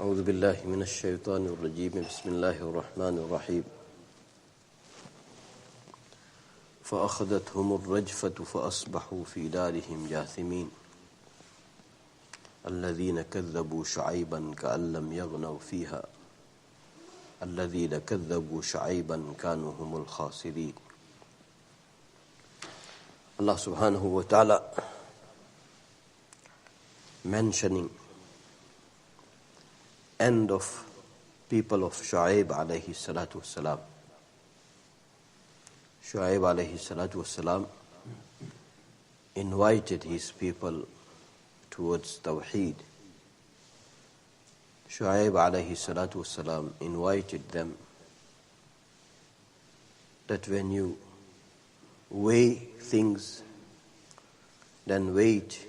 أعوذ بالله من الشيطان الرجيم بسم الله الرحمن الرحيم فأخذتهم الرجفة فأصبحوا في دارهم جاثمين الذين كذبوا شعيبا كأن لم يغنوا فيها الذين كذبوا شعيبا كانوا هم الخاسرين. Allah subhanahu wa ta'ala mentioning end of people of Shu'aib alayhi salatu wassalam. Shu'aib alayhi salatu wassalam invited his people towards Tawheed. Shu'aib alayhi salatu wassalam invited them that when you weigh things, then weigh it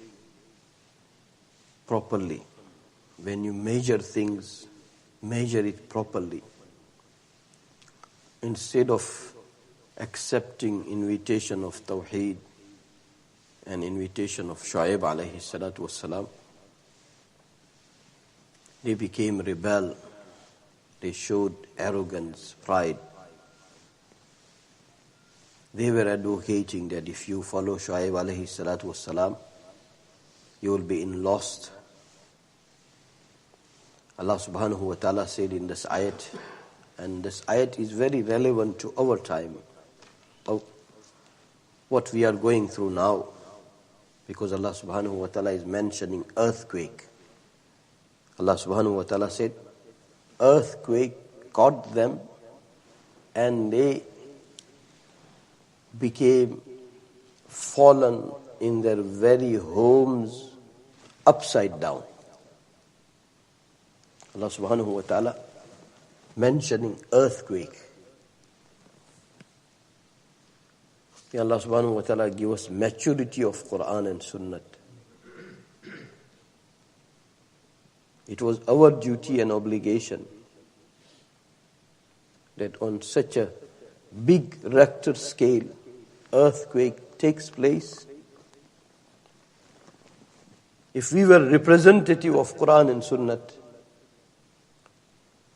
properly. When you measure things, measure it properly. Instead of accepting invitation of Tawheed and invitation of Shu'aib alayhi salatu wassalam, they became rebel. They showed arrogance, pride. They were advocating that if you follow Shu'aib alayhi salatu wassalam, you will be in lost. Allah subhanahu wa ta'ala said in this ayat, and this ayat is very relevant to our time, of what we are going through now, because Allah subhanahu wa ta'ala is mentioning earthquake. Allah subhanahu wa ta'ala said, earthquake caught them and they became fallen in their very homes upside down. Allah subhanahu wa ta'ala mentioning earthquake. May Allah subhanahu wa ta'ala give us maturity of Qur'an and Sunnah. It was our duty and obligation that on such a big Richter scale earthquake takes place. If we were representative of Qur'an and Sunnah,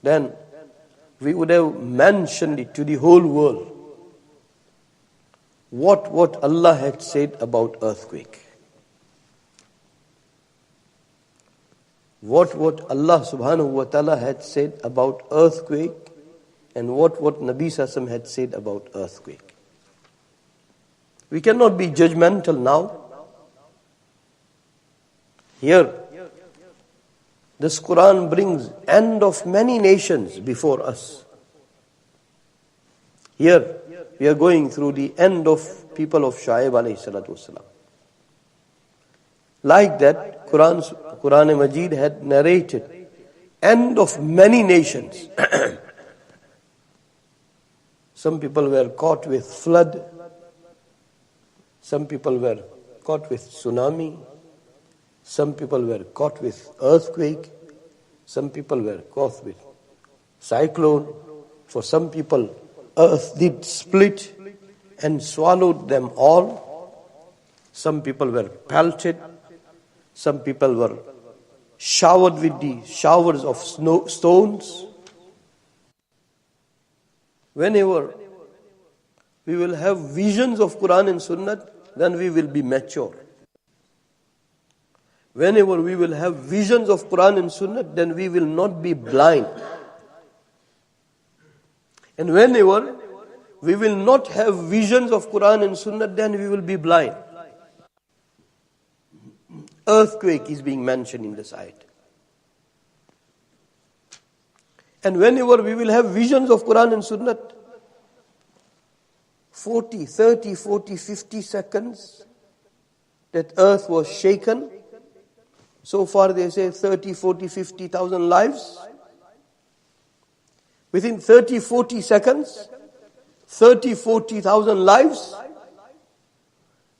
then we would have mentioned it to the whole world. What Allah had said about earthquake. What Allah subhanahu wa ta'ala had said about earthquake, and what Nabi Sassam had said about earthquake. We cannot be judgmental now. Here, this Quran brings end of many nations before us. Here, we are going through the end of people of Shu'aib alayhi salatu wasalam. Like that, Quran Majid had narrated end of many nations. Some people were caught with flood. Some people were caught with tsunami. Some people were caught with earthquake. Some people were caught with cyclone. For some people, earth did split and swallowed them all. Some people were pelted. Some people were showered with the showers of stones. Whenever we will have visions of Quran and Sunnah, then we will be mature. Whenever we will have visions of Quran and Sunnah, then we will not be blind. And whenever we will not have visions of Quran and Sunnah, then we will be blind. Earthquake is being mentioned in this ayat. And whenever we will have visions of Quran and Sunnah, 40, 30, 40, 50 seconds, that earth was shaken. So far they say 30, 40, 50,000 lives. Within 30, 40 seconds, 30, 40,000 lives.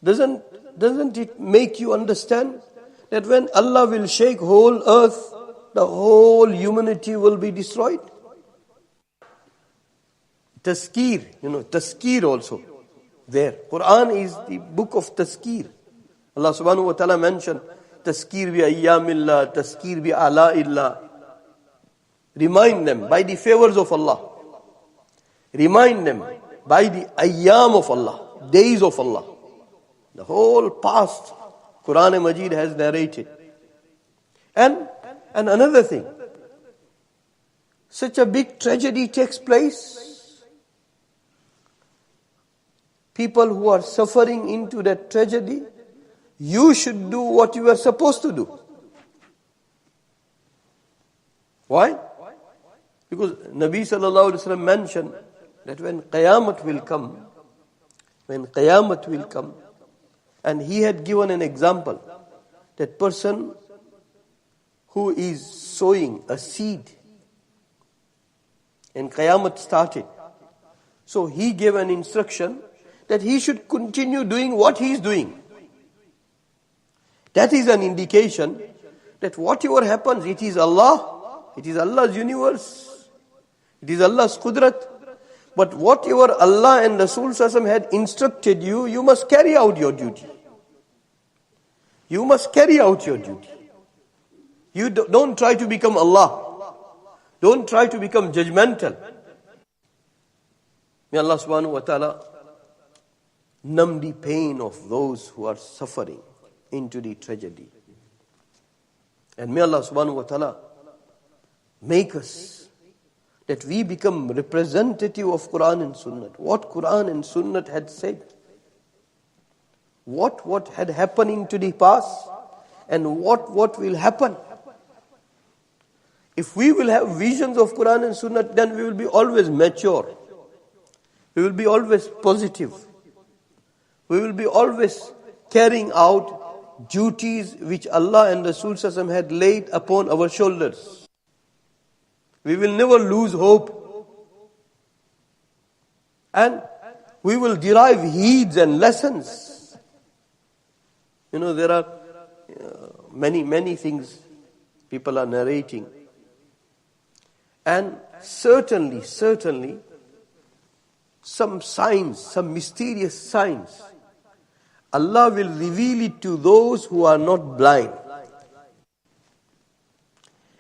Doesn't it make you understand that when Allah will shake whole earth, the whole humanity will be destroyed? Tazkir, tazkir also there. Quran is the book of tazkir. Allah subhanahu wa ta'ala mentioned tazkir bi ayyamillah, tazkir bi ala'illah. Remind them by the favors of Allah. Remind them by the ayyam of Allah, days of Allah. The whole past Qur'an Majid has narrated. And another thing, such a big tragedy takes place. People who are suffering into that tragedy, you should do what you are supposed to do. Why? Because Nabi sallallahu alaihi wasallam mentioned that when Qiyamah will come, and he had given an example, that person who is sowing a seed, and Qiyamah started. So he gave an instruction that he should continue doing what he is doing. That is an indication that whatever happens, it is Allah, it is Allah's universe, it is Allah's qudrat. But whatever Allah and Rasul Sallallahu had instructed you, you must carry out your duty. You must carry out your duty. You don't try to become Allah. Don't try to become judgmental. May Allah subhanahu wa ta'ala numb the pain of those who are suffering into the tragedy. And may Allah subhanahu wa ta'ala make us that we become representative of Quran and Sunnah. What Quran and Sunnah had said. What had happened into the past and what will happen. If we will have visions of Quran and Sunnah, then we will be always mature. We will be always positive. We will be always carrying out duties which Allah and Rasul Sallallahu had laid upon our shoulders. We will never lose hope. And we will derive heeds and lessons. You know, there are many things people are narrating. And certainly, some signs, some mysterious signs, Allah will reveal it to those who are not blind.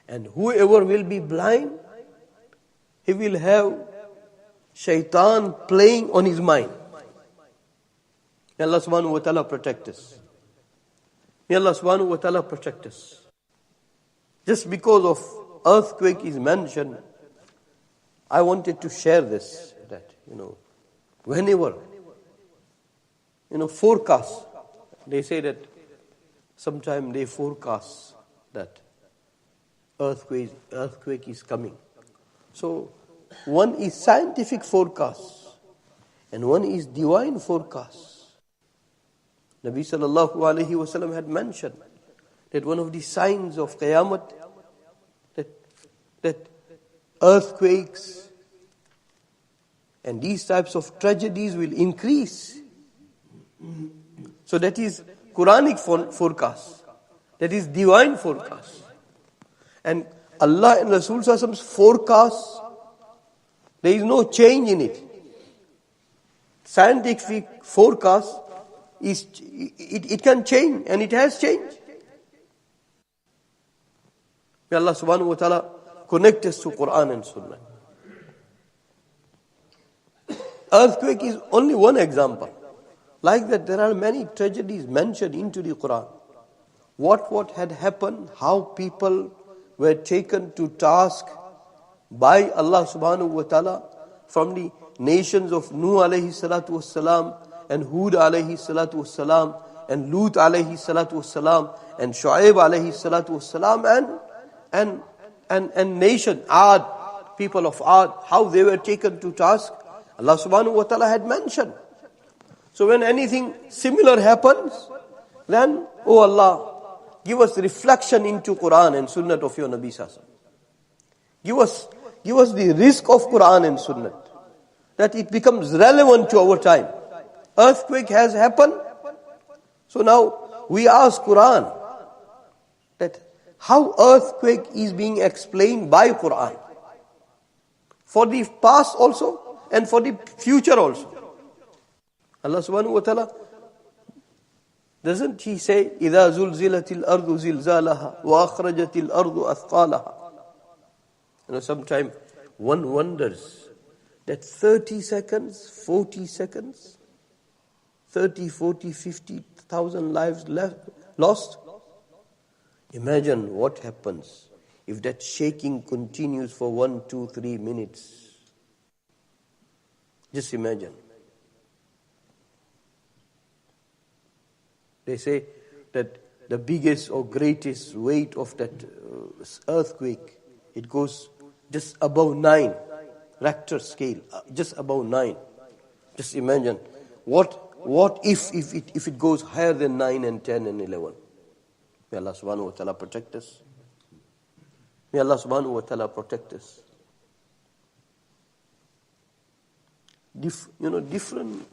And whoever will be blind, he will have shaitan playing on his mind. May Allah subhanahu wa ta'ala protect us. May Allah subhanahu wa ta'ala protect us. Just because of earthquake is mentioned, I wanted to share this, that, whenever, forecast, they say that sometime they forecast that earthquake is coming. So, one is scientific forecast and one is divine forecast. Nabi sallallahu alaihi wasallam had mentioned that one of the signs of Qiyamah, that earthquakes and these types of tragedies will increase. So that is Quranic forecast. That is divine forecast. And Allah and Rasul Sallallahu forecast, there is no change in it. Scientific forecast it can change, and it has changed. May Allah subhanahu wa ta'ala connect us to Quran and Sunnah. Earthquake is only one example. Like that, there are many tragedies mentioned into the Quran. What had happened, how people were taken to task by Allah subhanahu wa ta'ala from the nations of Nuh alayhi salatu wassalam, and Hud alayhi salatu wassalam, and Lut alayhi salatu wassalam, and Shu'aib alayhi salatu wassalam, and nation, Ad, people of Ad, how they were taken to task. Allah subhanahu wa ta'ala had mentioned. So when anything similar happens, then, oh Allah, give us reflection into Quran and Sunnah of your Nabi Sallallahu Alaihi Wasallam. Give us the risk of Quran and Sunnah, that it becomes relevant to our time. Earthquake has happened. So now we ask Quran that how earthquake is being explained by Quran. For the past also and for the future also. Allah subhanahu wa ta'ala, doesn't He say, إِذَا زُلْزِلَتِ الْأَرْضُ زِلْزَالَهَا وَأَخْرَجَتِ الْأَرْضُ أَثْقَالَهَا. Sometimes one wonders that 30 seconds, 40 seconds, 30, 40, 50,000 lives lost. Imagine what happens if that shaking continues for 1, 2, 3 minutes. Just imagine. They say that the biggest or greatest weight of that earthquake, it goes just above 9 Richter scale, just above 9. Just imagine what if it goes higher than 9 and 10 and 11. May Allah subhanahu wa ta'ala protect us. May Allah subhanahu wa ta'ala protect us. Different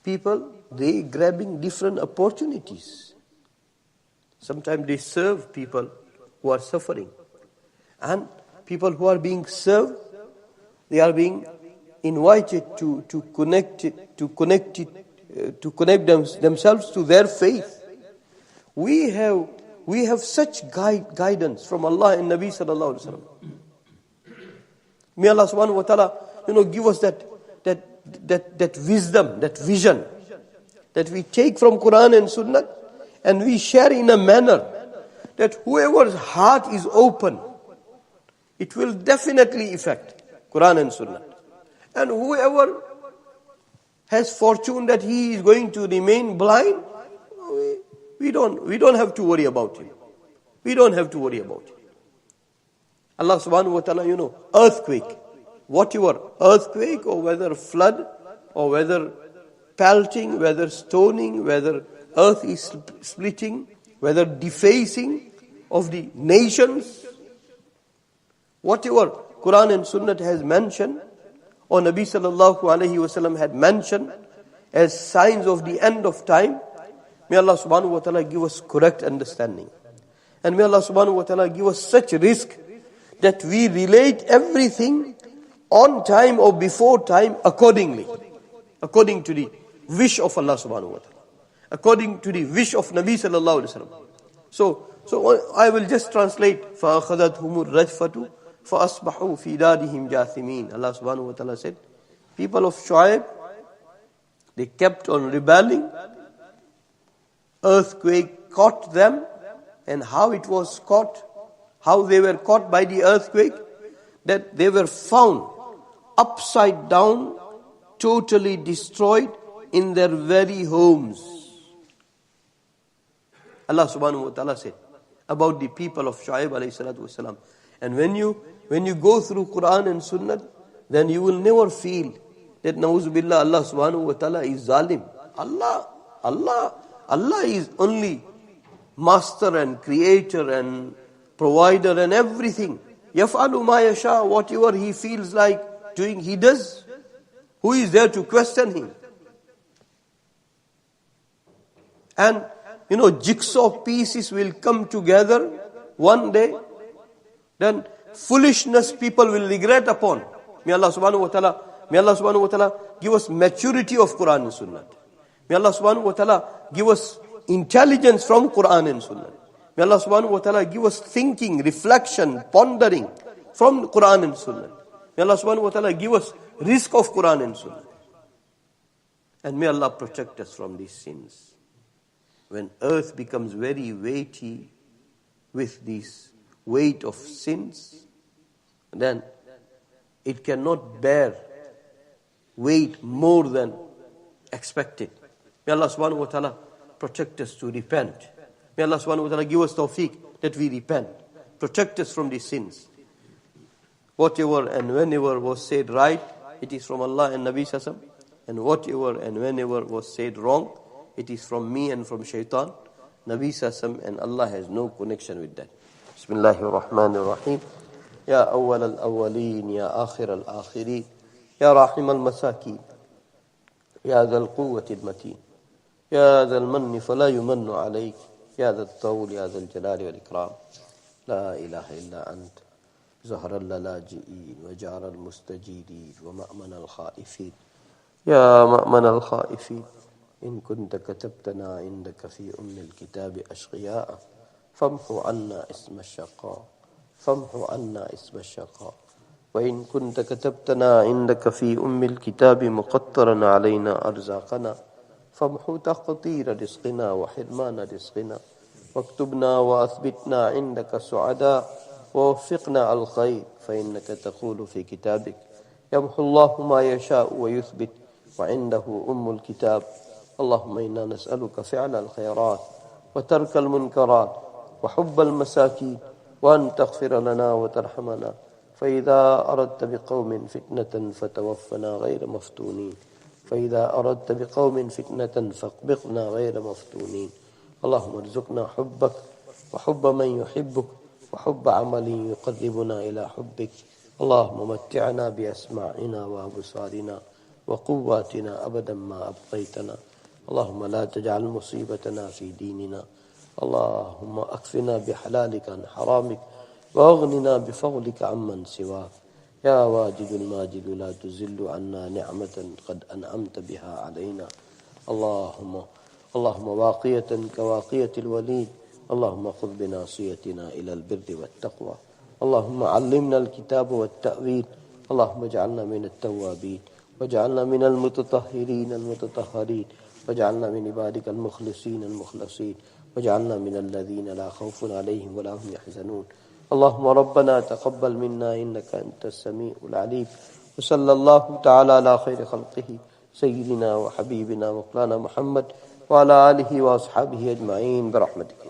people, they grabbing different opportunities. Sometimes they serve people who are suffering. And people who are being served, they are being invited to connect themselves to their faith. We have such guidance from Allah and Nabi sallallahu alaihi wasallam. May Allah subhanahu wa ta'ala, give us that wisdom, that vision that we take from Qur'an and Sunnah, and we share in a manner that whoever's heart is open, it will definitely affect Qur'an and Sunnah. And whoever has fortune that he is going to remain blind, we don't have to worry about him. We don't have to worry about him. Allah subhanahu wa ta'ala, earthquake, whatever, earthquake or whether flood or whether pelting, whether stoning, whether earth is splitting, whether defacing of the nations, whatever Quran and Sunnah has mentioned, or Nabi sallallahu alayhi wasallam had mentioned as signs of the end of time, may Allah subhanahu wa ta'ala give us correct understanding. And may Allah subhanahu wa ta'ala give us such risk that we relate everything on time or before time accordingly, according to the wish of Allah subhanahu wa ta'ala, according to the wish of Nabi sallallahu alayhi wasallam. So I will just translate. فَأَخَذَتْهُمُ الرَّجْفَةُ فَأَصْبَحُوا فِي دَارِهِمْ جَاثِمِينَ. Allah subhanahu wa ta'ala said, people of Shu'aib, they kept on rebelling. Earthquake caught them, and how it was caught, how they were caught by the earthquake, that they were found upside down, totally destroyed in their very homes. Allah subhanahu wa ta'ala said about the people of Shu'aib alayhi salatu wasalam. And when you go through Quran and Sunnah, then you will never feel that na'udhu billah, Allah subhanahu wa ta'ala is zalim. Allah is only master and creator and provider and everything. Yaf'alu ma yasha, whatever he feels like doing, he does. Who is there to question him? And jigsaw pieces will come together one day. Then foolishness people will regret upon. May Allah subhanahu wa ta'ala give us maturity of Quran and Sunnah. May Allah subhanahu wa ta'ala give us intelligence from Quran and Sunnah. May Allah subhanahu wa ta'ala give us thinking, reflection, pondering from Quran and Sunnah. May Allah subhanahu wa ta'ala give us risk of Quran and Sunnah. And may Allah protect us from these sins. When earth becomes very weighty with this weight of sins, then it cannot bear weight more than expected. May Allah subhanahu wa ta'ala protect us to repent. May Allah subhanahu wa ta'ala give us tawfiq that we repent. Protect us from these sins. Whatever and whenever was said right, it is from Allah and Nabi Sassam. And whatever and whenever was said wrong, it is from me and from shaitan. Nabi Sassam and Allah has no connection with that. Bismillahir Rahmanir Rahim. Ya awwal al-awwalin, ya akhir al-akhirin, ya rahim al-masakin, ya dhal quwwati al-matin, ya dhal manni fala yumannu alayk, ya dhal tawli, ya dhal jalali wal ikram. La ilaha illa ant. زهر الللاجئين وجار المستجيرين ومأمن الخائفين يا مأمن الخائفين إن كنت كتبتنا عندك في أم الكتاب أشقياء فامحو عنا اسم الشقاء فامحو عنا اسم الشقاء وإن كنت كتبتنا عندك في الكتاب مقطرا علينا أرزاقنا فامحو تقطير رزقنا وحرمان رزقنا واكتبنا وأثبتنا عندك سعداء ووفقنا على الخير فإنك تقول في كتابك يمحو الله ما يشاء ويثبت وعنده الكتاب. اللهم إنا نسألك فعل الخيرات وترك المنكرات وحب المساكين وأن تغفر لنا وترحمنا فإذا أردت بقوم فتنة فتوفنا غير مفتونين فإذا أردت بقوم فتنة فاقبضنا غير مفتونين. اللهم ارزقنا حبك وحب من يحبك وحب عمل يقربنا إلى حبك. اللهم متعنا بأسماعنا وأبصارنا وقواتنا أبدا ما أبقيتنا. اللهم لا تجعل مصيبتنا في ديننا. اللهم أكفنا بحلالك عن حرامك وأغننا بفضلك عمن سواك. يا واجد الماجد لا تزل عنا نعمة قد أنعمت بها علينا. اللهم واقية كواقية الوليد. اللهم خذ بناصيتنا إلى البر والتقوى. اللهم علمنا الكتاب والتأويل. اللهم اجعلنا من التوابين واجعلنا من المتطهرين المتطهرين واجعلنا من عبادك المخلصين المخلصين واجعلنا من الذين لا خوف عليهم ولا هم يحزنون. اللهم ربنا تقبل منا إنك أنت السميع العليم. وصلى الله تعالى على خير خلقه سيدنا وحبيبنا مولانا محمد وعلى آله وأصحابه أجمعين برحمتك.